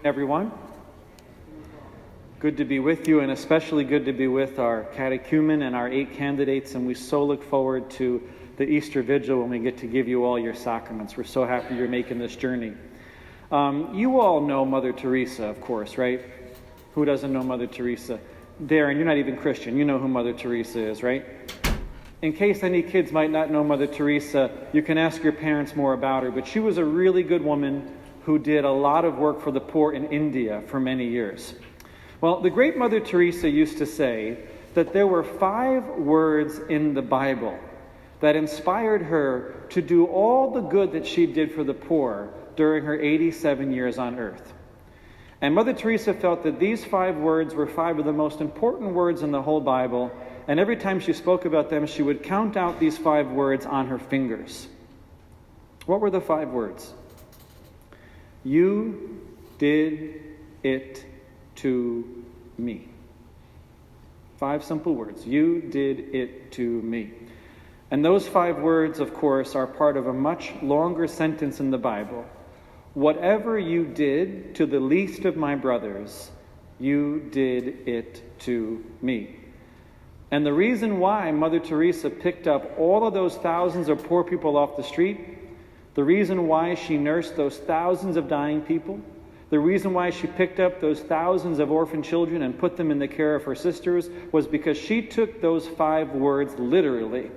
Everyone. Good to be with you, and especially good to be with our catechumen and our 8 candidates, and we so look forward to the Easter Vigil when we get to give you all your sacraments. We're so happy you're making this journey. You all know Mother Teresa, of course, right? Who doesn't know Mother Teresa? Darren, you're not even Christian. You know who Mother Teresa is, right? In case any kids might not know Mother Teresa, you can ask your parents more about her, but she was a really good woman who did a lot of work for the poor in India for many years. Well, the great Mother Teresa used to say that there were 5 words in the Bible that inspired her to do all the good that she did for the poor during her 87 years on earth. And Mother Teresa felt that these 5 words were 5 of the most important words in the whole Bible, and every time she spoke about them, she would count out these 5 words on her fingers. What were the 5 words? You did it to me. 5 simple words. You did it to me. And those 5 words, of course, are part of a much longer sentence in the Bible. Whatever you did to the least of my brothers, you did it to me. And the reason why Mother Teresa picked up all of those thousands of poor people off the street, the reason why she nursed those thousands of dying people, the reason why she picked up those thousands of orphan children and put them in the care of her sisters was because she took those 5 words literally.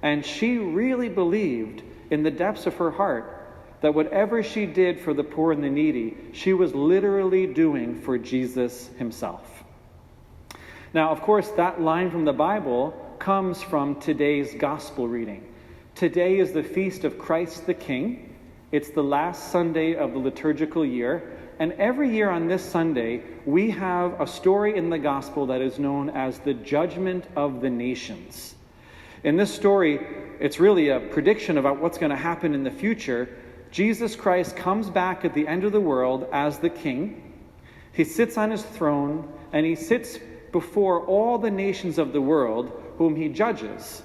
And she really believed in the depths of her heart that whatever she did for the poor and the needy, she was literally doing for Jesus himself. Now, of course, that line from the Bible comes from today's gospel reading. Today is the feast of Christ the King. It's the last Sunday of the liturgical year. And every year on this Sunday, we have a story in the gospel that is known as the Judgment of the Nations. In this story, it's really a prediction about what's going to happen in the future. Jesus Christ comes back at the end of the world as the King. He sits on his throne, and he sits before all the nations of the world whom he judges.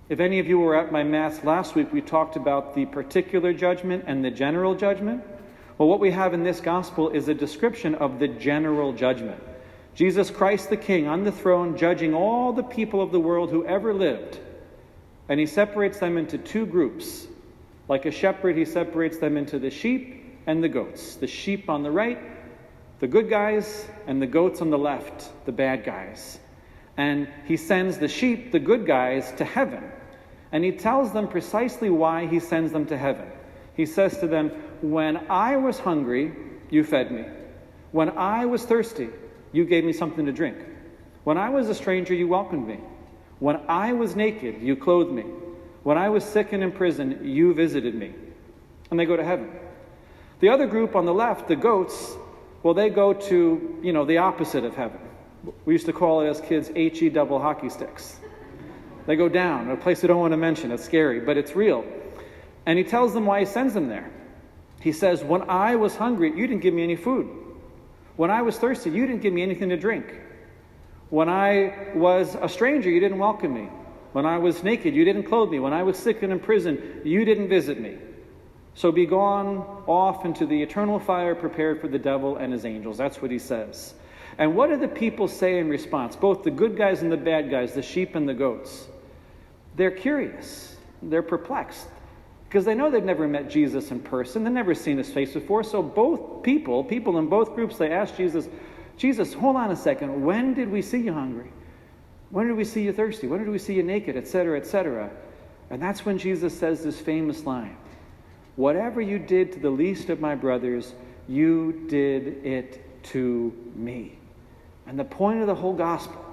If any of you were at my Mass last week, we talked about the particular judgment and the general judgment. Well, what we have in this gospel is a description of the general judgment. Jesus Christ the King on the throne judging all the people of the world who ever lived. And he separates them into 2 groups. Like a shepherd, he separates them into the sheep and the goats. The sheep on the right, the good guys, and the goats on the left, the bad guys. And he sends the sheep, the good guys, to heaven. And he tells them precisely why he sends them to heaven. He says to them, when I was hungry, you fed me. When I was thirsty, you gave me something to drink. When I was a stranger, you welcomed me. When I was naked, you clothed me. When I was sick and in prison, you visited me. And they go to heaven. The other group on the left, the goats, well, they go to, the opposite of heaven. We used to call it as kids HE double hockey sticks. They go down, a place I don't want to mention. It's scary, but it's real. And he tells them why he sends them there. He says, when I was hungry, you didn't give me any food. When I was thirsty, you didn't give me anything to drink. When I was a stranger, you didn't welcome me. When I was naked, you didn't clothe me. When I was sick and in prison, you didn't visit me. So be gone off into the eternal fire prepared for the devil and his angels. That's what he says. And what do the people say in response? Both the good guys and the bad guys, the sheep and the goats. They're curious. They're perplexed. Because they know they've never met Jesus in person. They've never seen his face before. So both people in both groups, they ask Jesus, hold on a second. When did we see you hungry? When did we see you thirsty? When did we see you naked? Etc., etc. And that's when Jesus says this famous line. Whatever you did to the least of my brothers, you did it to me. And the point of the whole gospel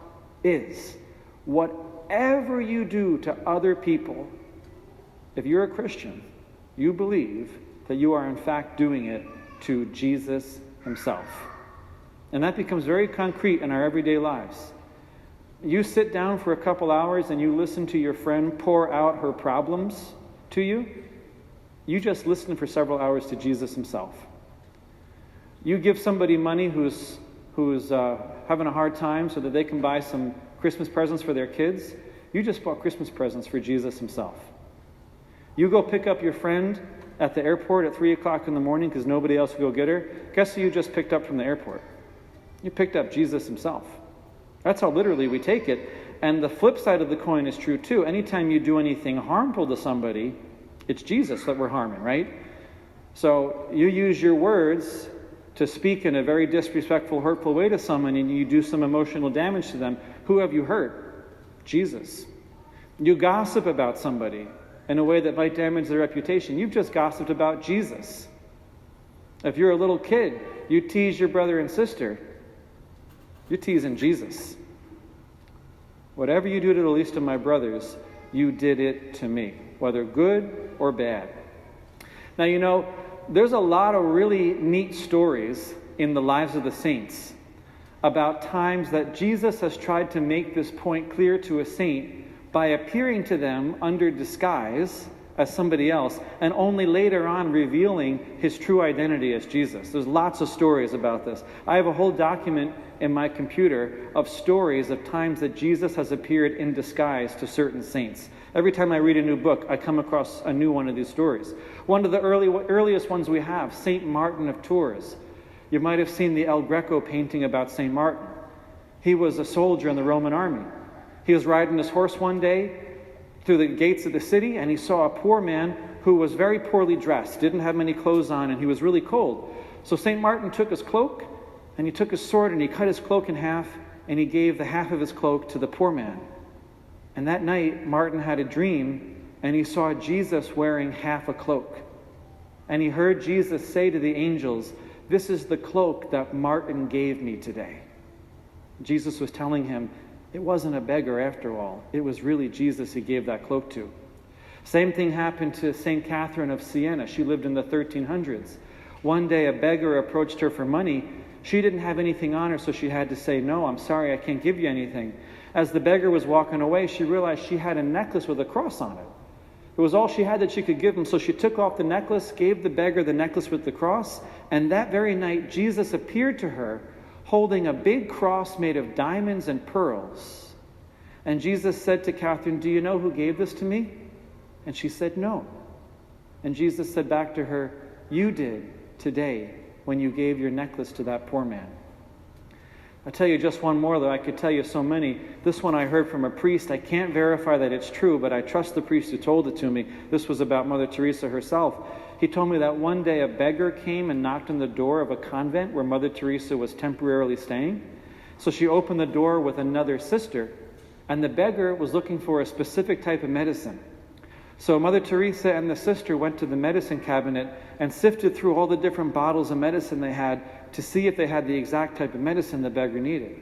is, whatever you do to other people, if you're a Christian, you believe that you are in fact doing it to Jesus himself. And that becomes very concrete in our everyday lives. You sit down for a couple hours and you listen to your friend pour out her problems to you. You just listen for several hours to Jesus himself. You give somebody money who's having a hard time so that they can buy some Christmas presents for their kids. You just bought Christmas presents for Jesus himself. You go pick up your friend at the airport at 3 o'clock in the morning because nobody else could go get her, guess who you just picked up from the airport? You picked up Jesus himself. That's how literally we take it. And the flip side of the coin is true too. Anytime you do anything harmful to somebody, it's Jesus that we're harming, right? So you use your words to speak in a very disrespectful, hurtful way to someone, and you do some emotional damage to them. Who have you hurt? Jesus. You gossip about somebody in a way that might damage their reputation. You've just gossiped about Jesus. If you're a little kid, you tease your brother and sister, you're teasing Jesus. Whatever you do to the least of my brothers, you did it to me, whether good or bad. Now, you know, there's a lot of really neat stories in the lives of the saints about times that Jesus has tried to make this point clear to a saint by appearing to them under disguise as somebody else, and only later on revealing his true identity as Jesus. There's lots of stories about this. I have a whole document in my computer of stories of times that Jesus has appeared in disguise to certain saints. Every time I read a new book, I come across a new one of these stories. One of the earliest ones we have, St. Martin of Tours. You might have seen the El Greco painting about St. Martin. He was a soldier in the Roman army. He was riding his horse one day through the gates of the city, and he saw a poor man who was very poorly dressed, didn't have many clothes on, and he was really cold. So St. Martin took his cloak, and he took his sword, and he cut his cloak in half, and he gave the half of his cloak to the poor man. And that night, Martin had a dream, and he saw Jesus wearing half a cloak. And he heard Jesus say to the angels, "This is the cloak that Martin gave me today." Jesus was telling him, it wasn't a beggar after all. It was really Jesus he gave that cloak to. Same thing happened to St. Catherine of Siena. She lived in the 1300s. One day a beggar approached her for money. She didn't have anything on her, so she had to say, "No, I'm sorry, I can't give you anything." As the beggar was walking away, she realized she had a necklace with a cross on it. It was all she had that she could give him, so she took off the necklace, gave the beggar the necklace with the cross, and that very night Jesus appeared to her holding a big cross made of diamonds and pearls. And Jesus said to Catherine, "Do you know who gave this to me?" And she said, "No." And Jesus said back to her, "You did today when you gave your necklace to that poor man." I'll tell you just one more, though I could tell you so many. This one I heard from a priest. I can't verify that it's true, but I trust the priest who told it to me. This was about Mother Teresa herself. He told me that one day a beggar came and knocked on the door of a convent where Mother Teresa was temporarily staying. So she opened the door with another sister, and the beggar was looking for a specific type of medicine. So Mother Teresa and the sister went to the medicine cabinet and sifted through all the different bottles of medicine they had to see if they had the exact type of medicine the beggar needed.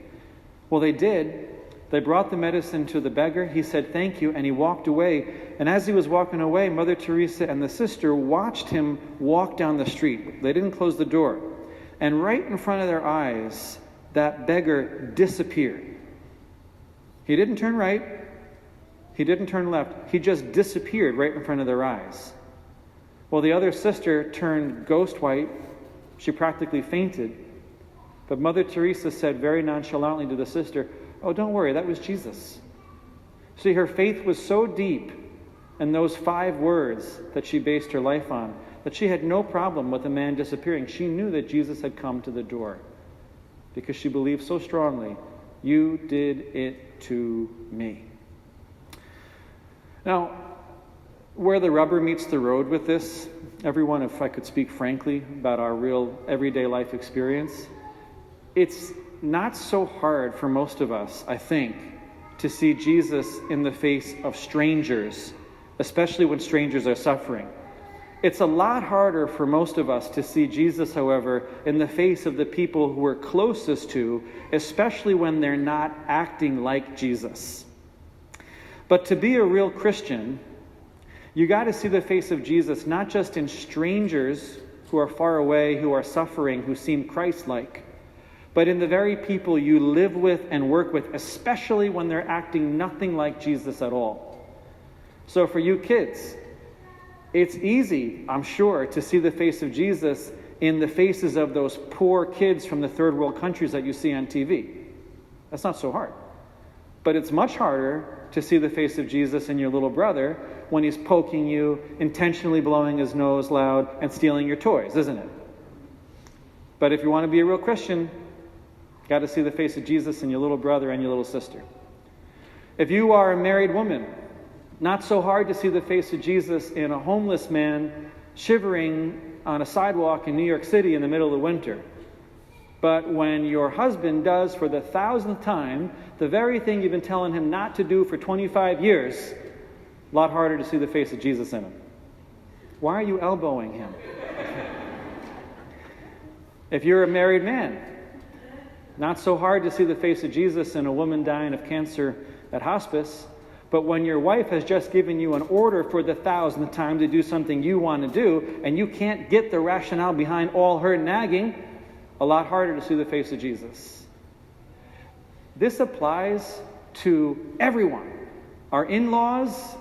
Well, they did. They brought the medicine to the beggar. He said thank you, and he walked away. And as he was walking away, Mother Teresa and the sister watched him walk down the street. They didn't close the door. And right in front of their eyes, that beggar disappeared. He didn't turn right. He didn't turn left. He just disappeared right in front of their eyes. Well, the other sister turned ghost white. She practically fainted. But Mother Teresa said very nonchalantly to the sister, "Oh, don't worry, that was Jesus." See, her faith was so deep in those 5 words that she based her life on that she had no problem with the man disappearing. She knew that Jesus had come to the door because she believed so strongly, "You did it to me." Now, where the rubber meets the road with this, everyone, if I could speak frankly about our real everyday life experience, it's not so hard for most of us, I think, to see Jesus in the face of strangers, especially when strangers are suffering. It's a lot harder for most of us to see Jesus, however, in the face of the people who we're closest to, especially when they're not acting like Jesus. But to be a real Christian, you got to see the face of Jesus not just in strangers who are far away, who are suffering, who seem Christ-like, but in the very people you live with and work with, especially when they're acting nothing like Jesus at all. So for you kids, it's easy, I'm sure, to see the face of Jesus in the faces of those poor kids from the third world countries that you see on TV. That's not so hard. But it's much harder to see the face of Jesus in your little brother when he's poking you, intentionally blowing his nose loud, and stealing your toys, isn't it? But if you want to be a real Christian, you got to see the face of Jesus in your little brother and your little sister. If you are a married woman, not so hard to see the face of Jesus in a homeless man shivering on a sidewalk in New York City in the middle of the winter. But when your husband does for the 1,000th time the very thing you've been telling him not to do for 25 years, a lot harder to see the face of Jesus in him. Why are you elbowing him? If you're a married man, not so hard to see the face of Jesus in a woman dying of cancer at hospice. But when your wife has just given you an order for the 1,000th time to do something you want to do, and you can't get the rationale behind all her nagging, a lot harder to see the face of Jesus. This applies to everyone. Our in-laws,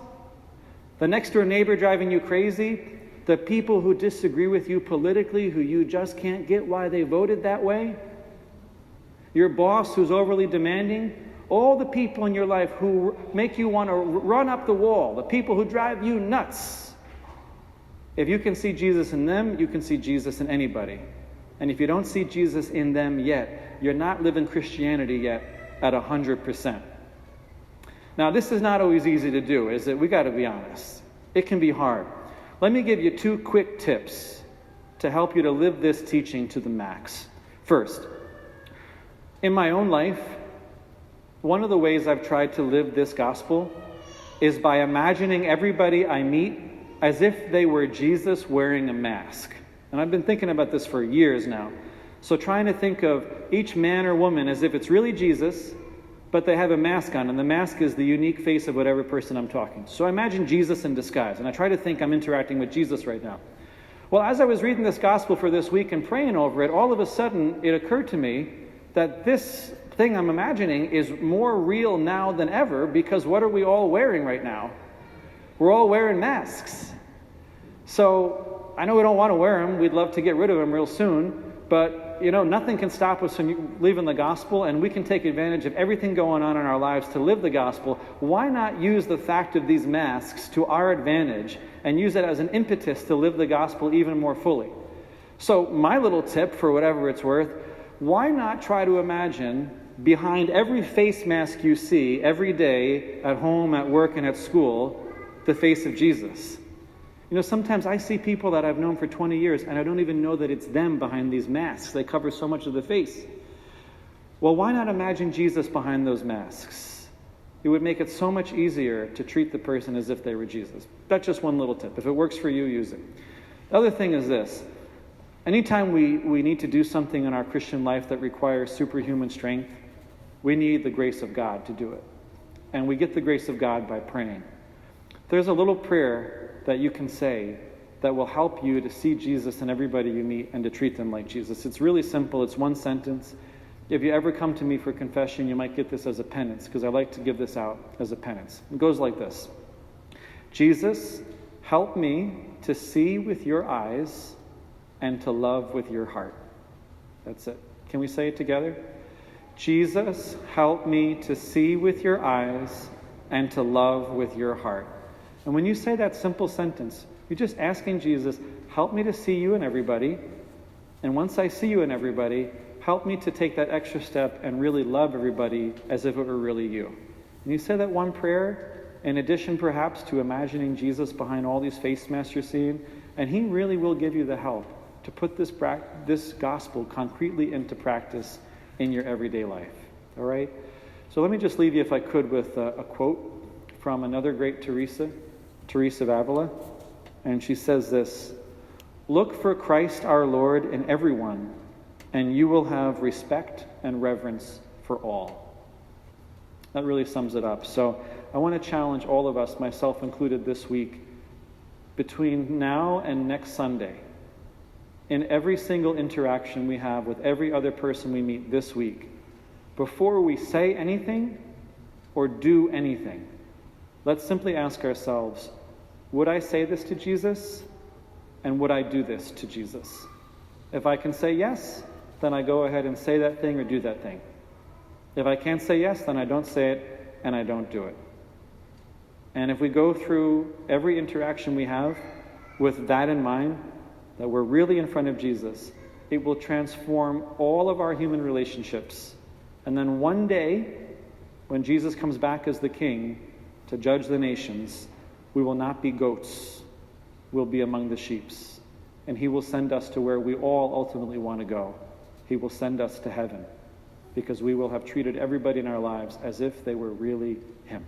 the next-door neighbor driving you crazy, the people who disagree with you politically, who you just can't get why they voted that way, your boss who's overly demanding, all the people in your life who make you want to run up the wall, the people who drive you nuts. If you can see Jesus in them, you can see Jesus in anybody. And if you don't see Jesus in them yet, you're not living Christianity yet at 100%. Now, this is not always easy to do, is it? We got to be honest. It can be hard. Let me give you 2 quick tips to help you to live this teaching to the max. First, in my own life, one of the ways I've tried to live this gospel is by imagining everybody I meet as if they were Jesus wearing a mask. And I've been thinking about this for years now. So trying to think of each man or woman as if it's really Jesus, but they have a mask on, and the mask is the unique face of whatever person I'm talking to. So I imagine Jesus in disguise, and I try to think I'm interacting with Jesus right now. Well, as I was reading this gospel for this week and praying over it, all of a sudden it occurred to me that this thing I'm imagining is more real now than ever, because what are we all wearing right now? We're all wearing masks. So I know we don't want to wear them. We'd love to get rid of them real soon. But, nothing can stop us from leaving the gospel, and we can take advantage of everything going on in our lives to live the gospel. Why not use the fact of these masks to our advantage and use it as an impetus to live the gospel even more fully? So my little tip, for whatever it's worth, why not try to imagine behind every face mask you see every day at home, at work, and at school, the face of Jesus? Sometimes I see people that I've known for 20 years and I don't even know that it's them behind these masks. They cover so much of the face. Well, why not imagine Jesus behind those masks? It would make it so much easier to treat the person as if they were Jesus. That's just one little tip. If it works for you, use it. The other thing is this. Anytime we need to do something in our Christian life that requires superhuman strength, we need the grace of God to do it. And we get the grace of God by praying. There's a little prayer that you can say that will help you to see Jesus in everybody you meet and to treat them like Jesus. It's really simple. It's one sentence. If you ever come to me for confession, you might get this as a penance, because I like to give this out as a penance. It goes like this. Jesus, help me to see with your eyes and to love with your heart. That's it. Can we say it together? Jesus, help me to see with your eyes and to love with your heart. And when you say that simple sentence, you're just asking Jesus, help me to see you in everybody. And once I see you in everybody, help me to take that extra step and really love everybody as if it were really you. And you say that one prayer, in addition perhaps to imagining Jesus behind all these face masks you're seeing, and he really will give you the help to put this gospel concretely into practice in your everyday life. All right? So let me just leave you, if I could, with a quote from another great Teresa of Avila. And she says this: "Look for Christ our Lord in everyone, and you will have respect and reverence for all." That really sums it up. So I want to challenge all of us, myself included this week, between now and next Sunday, in every single interaction we have with every other person we meet this week, before we say anything or do anything, let's simply ask ourselves, would I say this to Jesus? And would I do this to Jesus? If I can say yes, then I go ahead and say that thing or do that thing. If I can't say yes, then I don't say it and I don't do it. And if we go through every interaction we have with that in mind, that we're really in front of Jesus, it will transform all of our human relationships. And then one day, when Jesus comes back as the King to judge the nations, we will not be goats. We'll be among the sheeps. And he will send us to where we all ultimately want to go. He will send us to heaven, because we will have treated everybody in our lives as if they were really him.